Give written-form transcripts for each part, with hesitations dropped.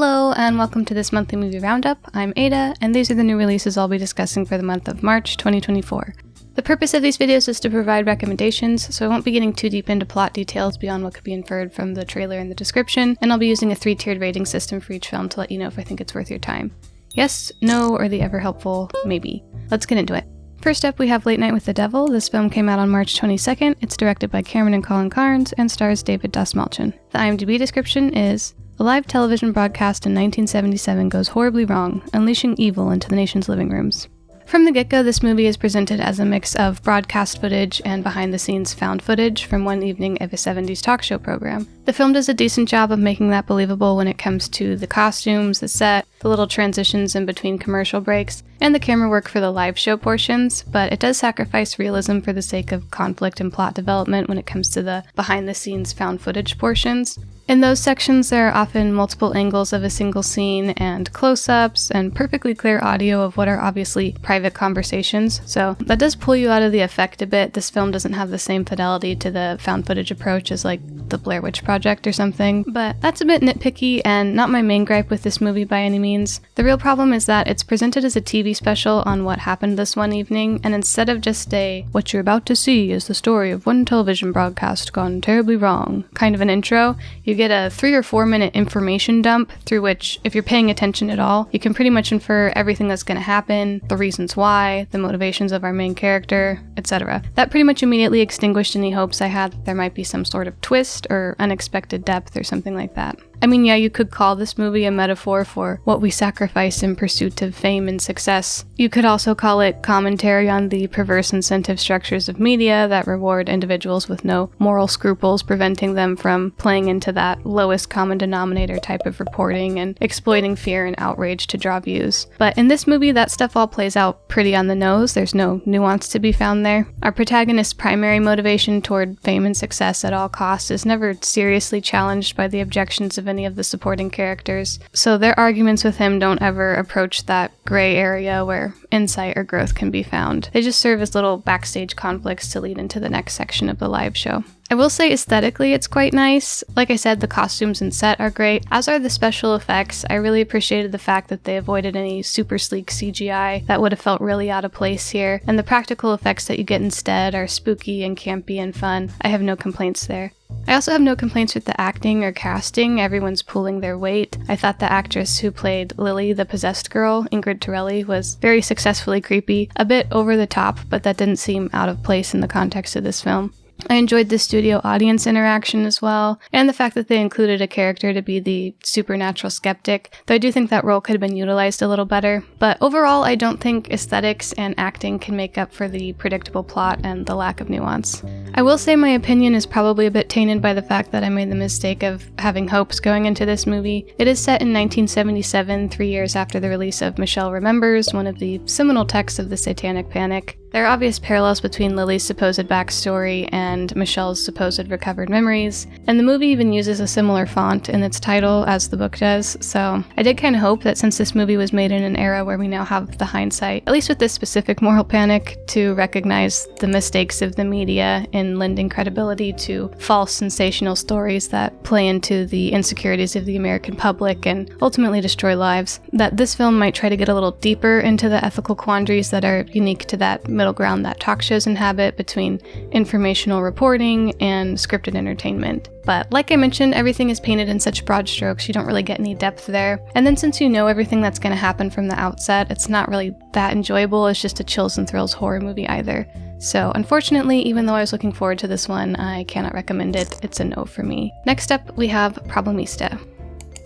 Hello, and welcome to this monthly movie roundup. I'm Ada, and these are the new releases I'll be discussing for the month of March 2024. The purpose of these videos is to provide recommendations, so I won't be getting too deep into plot details beyond what could be inferred from the trailer and the description, and I'll be using a 3-tiered rating system for each film to let you know if I think it's worth your time. Yes, no, or the ever helpful maybe. Let's get into it. First up, we have Late Night with the Devil. This film came out on March 22nd. It's directed by Cameron and Colin Carnes and stars David Dastmalchian. The IMDb description is: a live television broadcast in 1977 goes horribly wrong, unleashing evil into the nation's living rooms. From the get-go, this movie is presented as a mix of broadcast footage and behind-the-scenes found footage from one evening of a 70s talk show program. The film does a decent job of making that believable when it comes to the costumes, the set, the little transitions in between commercial breaks, and the camera work for the live show portions, but it does sacrifice realism for the sake of conflict and plot development when it comes to the behind-the-scenes found footage portions. In those sections, there are often multiple angles of a single scene and close-ups and perfectly clear audio of what are obviously private conversations, so that does pull you out of the effect a bit. This film doesn't have the same fidelity to the found footage approach as like the Blair Witch Project or something, but that's a bit nitpicky and not my main gripe with this movie by any means. The real problem is that it's presented as a TV special on what happened this one evening, and instead of just a "what you're about to see is the story of one television broadcast gone terribly wrong" kind of an intro, you get a 3 or 4 minute information dump through which, if you're paying attention at all, you can pretty much infer everything that's going to happen, the reasons why, the motivations of our main character, etc. That pretty much immediately extinguished any hopes I had that there might be some sort of twist or unexpected depth or something like that. I mean, yeah, you could call this movie a metaphor for what we sacrifice in pursuit of fame and success. You could also call it commentary on the perverse incentive structures of media that reward individuals with no moral scruples, preventing them from playing into that lowest common denominator type of reporting and exploiting fear and outrage to draw views. But in this movie, that stuff all plays out pretty on the nose. There's no nuance to be found there. Our protagonist's primary motivation toward fame and success at all costs is never seriously challenged by the objections of any of the supporting characters, so their arguments with him don't ever approach that gray area where insight or growth can be found. They just serve as little backstage conflicts to lead into the next section of the live show. I will say aesthetically it's quite nice. Like I said, the costumes and set are great, as are the special effects. I really appreciated the fact that they avoided any super sleek CGI that would have felt really out of place here, and the practical effects that you get instead are spooky and campy and fun. I have no complaints there. I also have no complaints with the acting or casting. Everyone's pulling their weight. I thought the actress who played Lily, the possessed girl, Ingrid Torelli, was very successfully creepy, a bit over the top, but that didn't seem out of place in the context of this film. I enjoyed the studio audience interaction as well, and the fact that they included a character to be the supernatural skeptic, though I do think that role could have been utilized a little better. But overall, I don't think aesthetics and acting can make up for the predictable plot and the lack of nuance. I will say my opinion is probably a bit tainted by the fact that I made the mistake of having hopes going into this movie. It is set in 1977, 3 years after the release of Michelle Remembers, one of the seminal texts of the Satanic Panic. There are obvious parallels between Lily's supposed backstory and Michelle's supposed recovered memories, and the movie even uses a similar font in its title as the book does, so I did kind of hope that since this movie was made in an era where we now have the hindsight, at least with this specific moral panic, to recognize the mistakes of the media in lending credibility to false sensational stories that play into the insecurities of the American public and ultimately destroy lives, that this film might try to get a little deeper into the ethical quandaries that are unique to that middle ground that talk shows inhabit between informational reporting and scripted entertainment. But like I mentioned, everything is painted in such broad strokes, you don't really get any depth there. And then since you know everything that's going to happen from the outset, it's not really that enjoyable as just a chills and thrills horror movie either. So unfortunately, even though I was looking forward to this one, I cannot recommend it. It's a no for me. Next up, we have Problemista.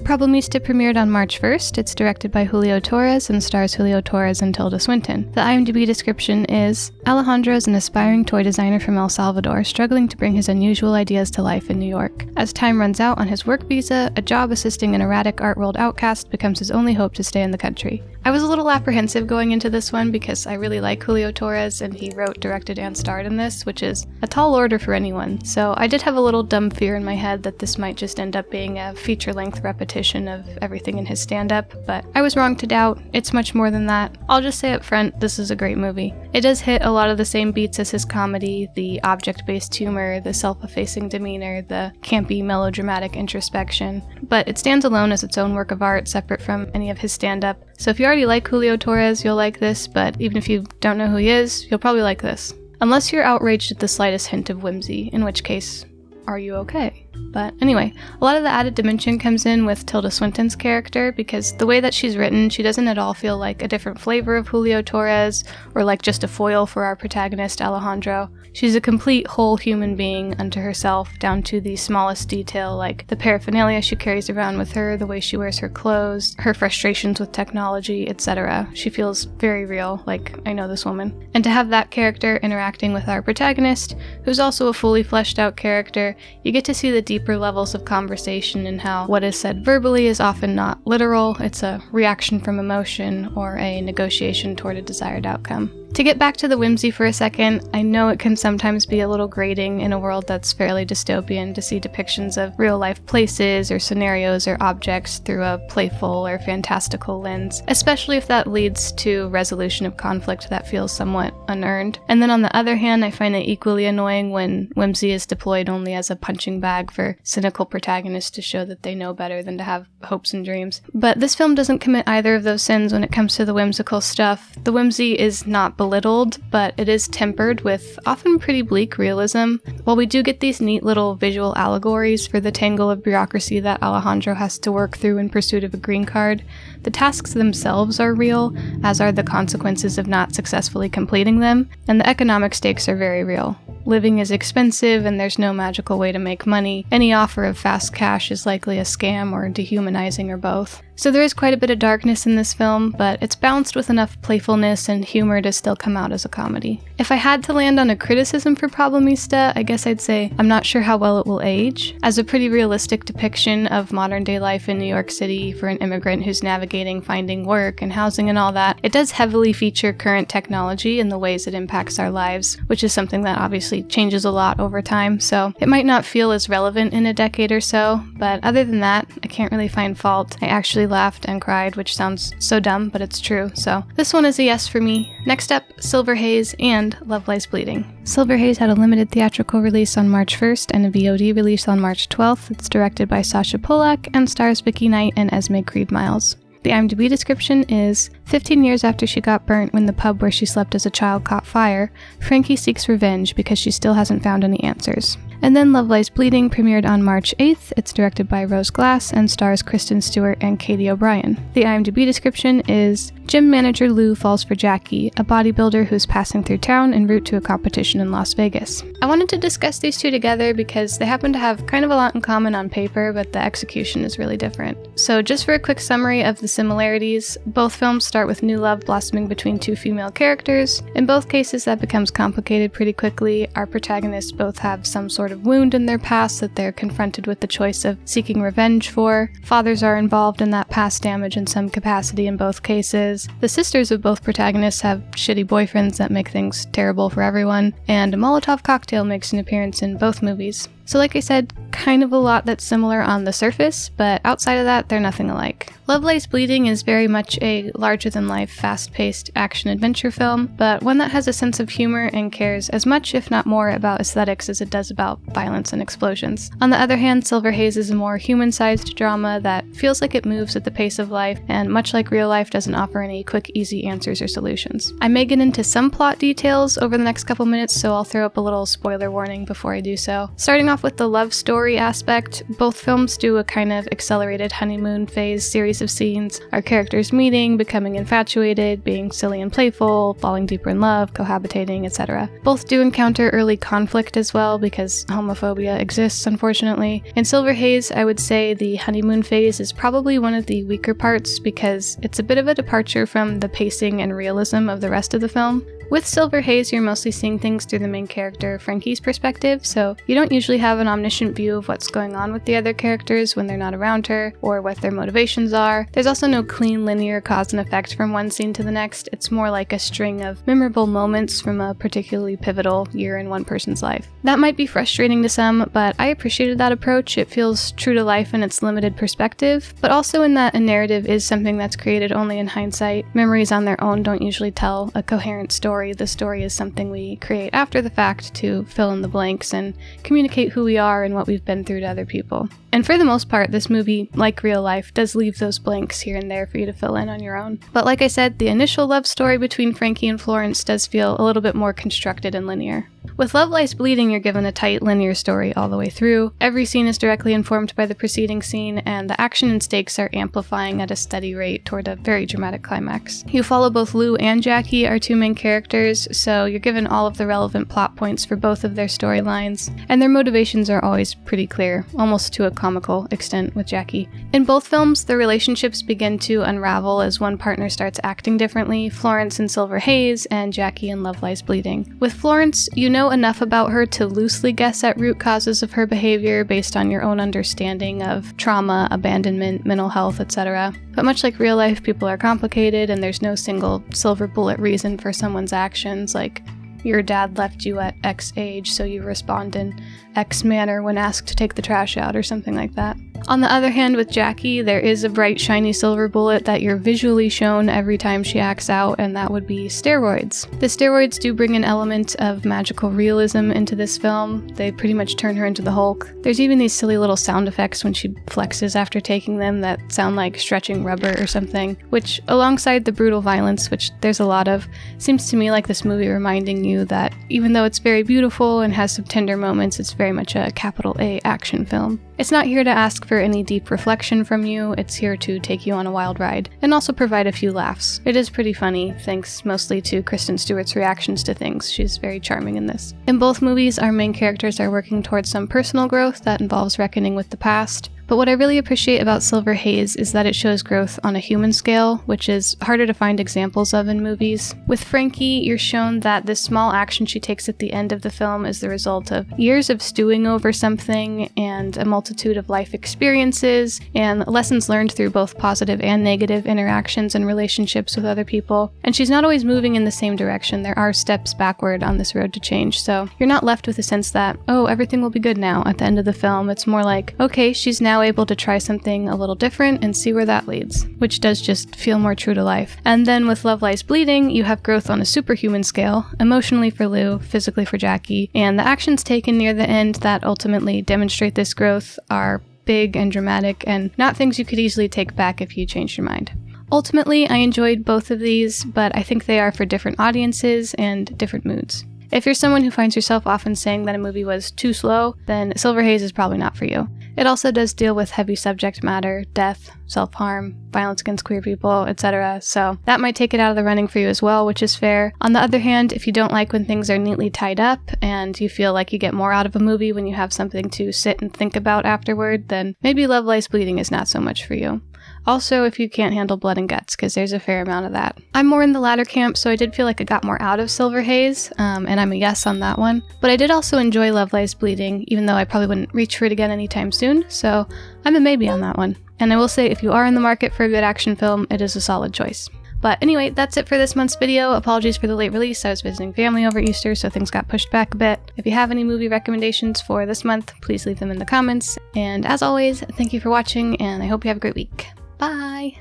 Problemista premiered on March 1st. It's directed by Julio Torres and stars Julio Torres and Tilda Swinton. The IMDb description is: Alejandro is an aspiring toy designer from El Salvador, struggling to bring his unusual ideas to life in New York. As time runs out on his work visa, a job assisting an erratic art world outcast becomes his only hope to stay in the country. I was a little apprehensive going into this one because I really like Julio Torres and he wrote, directed, and starred in this, which is a tall order for anyone. So I did have a little dumb fear in my head that this might just end up being a feature-length repetition of everything in his stand-up, but I was wrong to doubt. It's much more than that. I'll just say up front, this is a great movie. It does hit a lot of the same beats as his comedy, the object-based humor, the self-effacing demeanor, the campy melodramatic introspection, but it stands alone as its own work of art, separate from any of his stand-up. So if you already like Julio Torres, you'll like this, but even if you don't know who he is, you'll probably like this. Unless you're outraged at the slightest hint of whimsy, in which case, are you okay? But anyway, a lot of the added dimension comes in with Tilda Swinton's character, because the way that she's written, she doesn't at all feel like a different flavor of Julio Torres, or like just a foil for our protagonist Alejandro. She's a complete whole human being unto herself, down to the smallest detail, like the paraphernalia she carries around with her, the way she wears her clothes, her frustrations with technology, etc. She feels very real, like, I know this woman. And to have that character interacting with our protagonist, who's also a fully fleshed out character, you get to see the deeper levels of conversation and how what is said verbally is often not literal, it's a reaction from emotion or a negotiation toward a desired outcome. To get back to the whimsy for a second, I know it can sometimes be a little grating in a world that's fairly dystopian to see depictions of real-life places or scenarios or objects through a playful or fantastical lens, especially if that leads to resolution of conflict that feels somewhat unearned. And then on the other hand, I find it equally annoying when whimsy is deployed only as a punching bag for cynical protagonists to show that they know better than to have hopes and dreams. But this film doesn't commit either of those sins when it comes to the whimsical stuff. The whimsy is not belittled, but it is tempered with often pretty bleak realism. While we do get these neat little visual allegories for the tangle of bureaucracy that Alejandro has to work through in pursuit of a green card, the tasks themselves are real, as are the consequences of not successfully completing them, and the economic stakes are very real. Living is expensive and there's no magical way to make money. Any offer of fast cash is likely a scam or dehumanizing or both. So there is quite a bit of darkness in this film, but it's balanced with enough playfulness and humor to still come out as a comedy. If I had to land on a criticism for Problemista, I guess I'd say I'm not sure how well it will age. As a pretty realistic depiction of modern day life in New York City for an immigrant who's navigating finding work and housing and all that, it does heavily feature current technology and the ways it impacts our lives, which is something that obviously changes a lot over time, so it might not feel as relevant in a decade or so, but other than that, I can't really find fault. I actually laughed and cried, which sounds so dumb, but it's true, so this one is a yes for me. Next up, Silver Haze and Love Lies Bleeding. Silver Haze had a limited theatrical release on March 1st and a VOD release on March 12th. It's directed by Sasha Polak and stars Vicky Knight and Esme Creed-Miles. The IMDb description is, 15 years after she got burnt when the pub where she slept as a child caught fire, Frankie seeks revenge because she still hasn't found any answers. And then Love Lies Bleeding premiered on March 8th. It's directed by Rose Glass and stars Kristen Stewart and Katie O'Brien. The IMDb description is, gym manager Lou falls for Jackie, a bodybuilder who's passing through town en route to a competition in Las Vegas. I wanted to discuss these two together because they happen to have kind of a lot in common on paper, but the execution is really different. So just for a quick summary of the similarities, both films start with new love blossoming between two female characters. In both cases, that becomes complicated pretty quickly. Our protagonists both have some sort of wound in their past that they're confronted with the choice of seeking revenge for. Fathers are involved in that past damage in some capacity in both cases. The sisters of both protagonists have shitty boyfriends that make things terrible for everyone, and a Molotov cocktail makes an appearance in both movies. So like I said, kind of a lot that's similar on the surface, but outside of that, they're nothing alike. Love Lies Bleeding is very much a larger-than-life, fast-paced action-adventure film, but one that has a sense of humor and cares as much, if not more, about aesthetics as it does about violence and explosions. On the other hand, Silver Haze is a more human-sized drama that feels like it moves at the pace of life, and much like real life, doesn't offer any quick, easy answers or solutions. I may get into some plot details over the next couple minutes, so I'll throw up a little spoiler warning before I do so. Starting off with the love story aspect, both films do a kind of accelerated honeymoon phase series of scenes, our characters meeting, becoming infatuated, being silly and playful, falling deeper in love, cohabitating, etc. Both do encounter early conflict as well, because homophobia exists, unfortunately. In Silver Haze, I would say the honeymoon phase is probably one of the weaker parts, because it's a bit of a departure from the pacing and realism of the rest of the film. With Silver Haze, you're mostly seeing things through the main character, Frankie's perspective, so you don't usually have an omniscient view of what's going on with the other characters when they're not around her, or what their motivations are. There's also no clean linear cause and effect from one scene to the next. It's more like a string of memorable moments from a particularly pivotal year in one person's life. That might be frustrating to some, but I appreciated that approach. It feels true to life in its limited perspective, but also in that a narrative is something that's created only in hindsight. Memories on their own don't usually tell a coherent story. The story is something we create after the fact to fill in the blanks and communicate who we are and what we've been through to other people. And for the most part, this movie, like real life, does leave those blanks here and there for you to fill in on your own. But like I said, the initial love story between Frankie and Florence does feel a little bit more constructed and linear. With Love Lies Bleeding, you're given a tight, linear story all the way through. Every scene is directly informed by the preceding scene, and the action and stakes are amplifying at a steady rate toward a very dramatic climax. You follow both Lou and Jackie, our two main characters, so you're given all of the relevant plot points for both of their storylines, and their motivations are always pretty clear, almost to a comical extent with Jackie. In both films, the relationships begin to unravel as one partner starts acting differently, Florence in Silver Haze, and Jackie in Love Lies Bleeding. With Florence, you know enough about her to loosely guess at root causes of her behavior based on your own understanding of trauma, abandonment, mental health, etc. But much like real life, people are complicated and there's no single silver bullet reason for someone's actions, like your dad left you at X age, so you respond in X manner when asked to take the trash out or something like that. On the other hand, with Jackie, there is a bright, shiny silver bullet that you're visually shown every time she acts out, and that would be steroids. The steroids do bring an element of magical realism into this film. They pretty much turn her into the Hulk. There's even these silly little sound effects when she flexes after taking them that sound like stretching rubber or something, which, alongside the brutal violence, which there's a lot of, seems to me like this movie reminding you that even though it's very beautiful and has some tender moments, it's very much a capital A action film. It's not here to ask for any deep reflection from you, it's here to take you on a wild ride, and also provide a few laughs. It is pretty funny, thanks mostly to Kristen Stewart's reactions to things. She's very charming in this. In both movies, our main characters are working towards some personal growth that involves reckoning with the past. But what I really appreciate about Silver Haze is that it shows growth on a human scale, which is harder to find examples of in movies. With Frankie, you're shown that this small action she takes at the end of the film is the result of years of stewing over something and a multitude of life experiences and lessons learned through both positive and negative interactions and relationships with other people. And she's not always moving in the same direction. There are steps backward on this road to change, so you're not left with a sense that, oh, everything will be good now at the end of the film. It's more like, okay, she's now able to try something a little different and see where that leads, which does just feel more true to life. And then with Love Lies Bleeding, you have growth on a superhuman scale, emotionally for Lou, physically for Jackie, and the actions taken near the end that ultimately demonstrate this growth are big and dramatic and not things you could easily take back if you changed your mind. Ultimately, I enjoyed both of these, but I think they are for different audiences and different moods. If you're someone who finds yourself often saying that a movie was too slow, then Silver Haze is probably not for you. It also does deal with heavy subject matter, death, self-harm, violence against queer people, etc., so that might take it out of the running for you as well, which is fair. On the other hand, if you don't like when things are neatly tied up and you feel like you get more out of a movie when you have something to sit and think about afterward, then maybe Love Lies Bleeding is not so much for you. Also, if you can't handle blood and guts, because there's a fair amount of that. I'm more in the latter camp, so I did feel like I got more out of Silver Haze, and I'm a yes on that one. But I did also enjoy Love Lies Bleeding, even though I probably wouldn't reach for it again anytime soon, so I'm a maybe on that one. And I will say, if you are in the market for a good action film, it is a solid choice. But anyway, that's it for this month's video. Apologies for the late release. I was visiting family over Easter, so things got pushed back a bit. If you have any movie recommendations for this month, please leave them in the comments. And as always, thank you for watching, and I hope you have a great week. Bye!